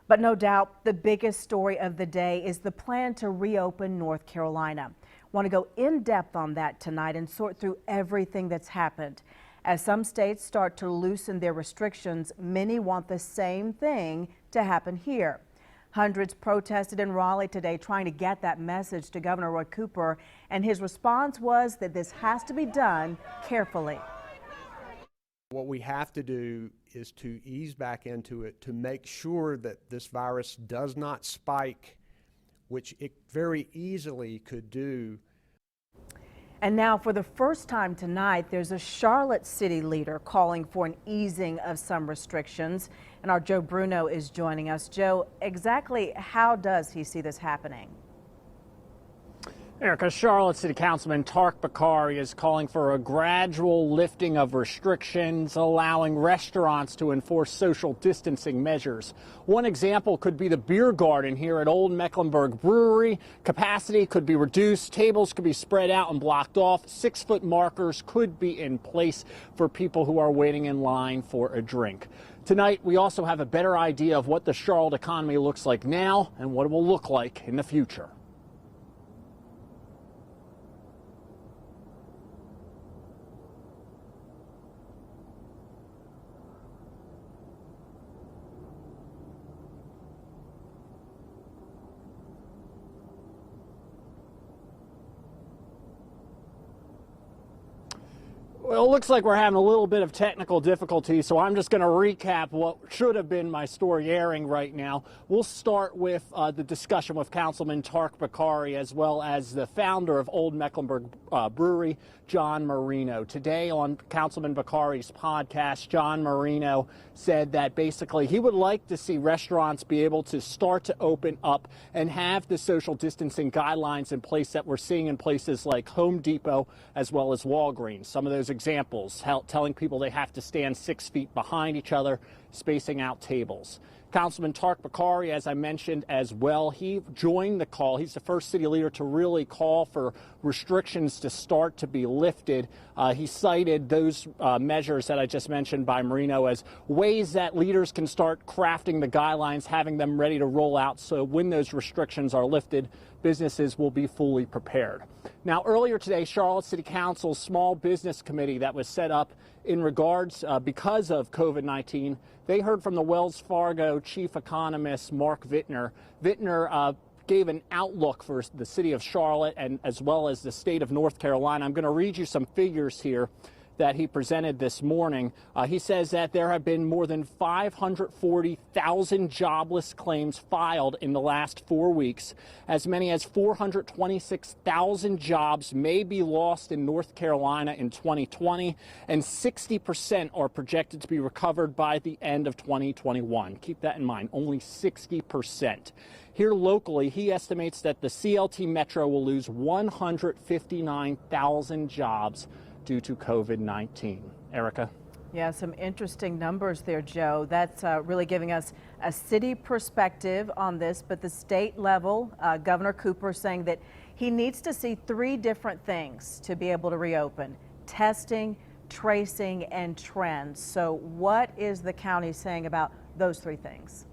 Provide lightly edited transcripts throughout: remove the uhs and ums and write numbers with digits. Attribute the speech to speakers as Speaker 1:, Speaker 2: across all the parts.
Speaker 1: But no doubt the biggest story of the day is the plan to reopen North Carolina. Want to go in depth on that tonight and sort through everything that's happened. As some states start to loosen their restrictions, many want the same thing to happen here. Hundreds protested in Raleigh today trying to get that message to Governor Roy Cooper, and his response was that this has to be done carefully.
Speaker 2: What we have to do is to ease back into it to make sure that this virus does not spike, which it very easily could do.
Speaker 1: And now, for the first time tonight, there's a Charlotte city leader calling for an easing of some restrictions. And our Joe Bruno is joining us. Joe, exactly how does he see this happening?
Speaker 3: Erica, Charlotte City Councilman Tark Bakari is calling for a gradual lifting of restrictions, allowing restaurants to enforce social distancing measures. One example could be the beer garden here at Old Mecklenburg Brewery. Capacity could be reduced, tables could be spread out and blocked off, 6-foot markers could be in place for people who are waiting in line for a drink. Tonight, we also have a better idea of what the Charlotte economy looks like now and what it will look like in the future. Well, it looks like we're having a little bit of technical difficulty, so I'm just going to recap what should have been my story airing right now. We'll start with the discussion with Councilman Tark Bakari, as well as the founder of Old Mecklenburg Brewery, John Marino. Today on Councilman Bakari's podcast, John Marino said that basically he would like to see restaurants be able to start to open up and have the social distancing guidelines in place that we're seeing in places like Home Depot as well as Walgreens. Some of those examples, telling people they have to stand 6 feet behind each other, spacing out tables. Councilman Tark Bakari, as I mentioned as well, he joined the call. He's the first city leader to really call for restrictions to start to be lifted. He cited those measures that I just mentioned by Marino as ways that leaders can start crafting the guidelines, having them ready to roll out so when those restrictions are lifted, businesses will be fully prepared. Now, earlier today, Charlotte City Council's Small Business Committee that was set up in regards because of COVID-19, they heard from the Wells Fargo chief economist, Mark Vittner. Vittner gave an outlook for the city of Charlotte and as well as the state of North Carolina. I'm going to read you some figures here that he presented this morning. He says that there have been more than 540,000 jobless claims filed in the last 4 weeks. As many as 426,000 jobs may be lost in North Carolina in 2020, and 60% are projected to be recovered by the end of 2021. Keep that in mind, only 60%. Here locally, he estimates that the CLT Metro will lose 159,000 jobs due to COVID-19. Erica?
Speaker 1: Yeah, some interesting numbers there, Joe. That's really giving us a city perspective on this, but the state level, Governor Cooper saying that he needs to see 3 different things to be able to reopen: testing, tracing, and trends. So what is the county saying about those 3 things?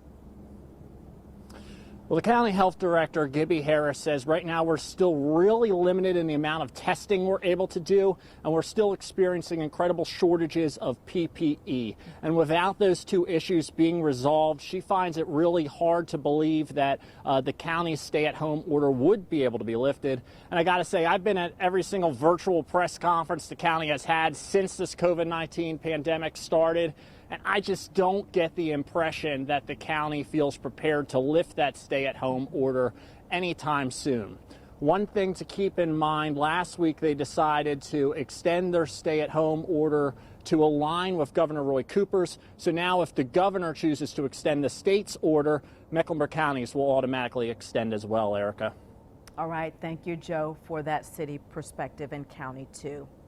Speaker 3: Well, the county health director, Gibby Harris, says right now we're still really limited in the amount of testing we're able to do, and we're still experiencing incredible shortages of PPE. And without those 2 issues being resolved, she finds it really hard to believe that the county's stay-at-home order would be able to be lifted. And I got to say, I've been at every single virtual press conference the county has had since this COVID-19 pandemic started. And I just don't get the impression that the county feels prepared to lift that stay-at-home order anytime soon. One thing to keep in mind, last week they decided to extend their stay-at-home order to align with Governor Roy Cooper's. So now if the governor chooses to extend the state's order, Mecklenburg counties will automatically extend as well, Erica.
Speaker 1: All right. Thank you, Joe, for that city perspective and county too.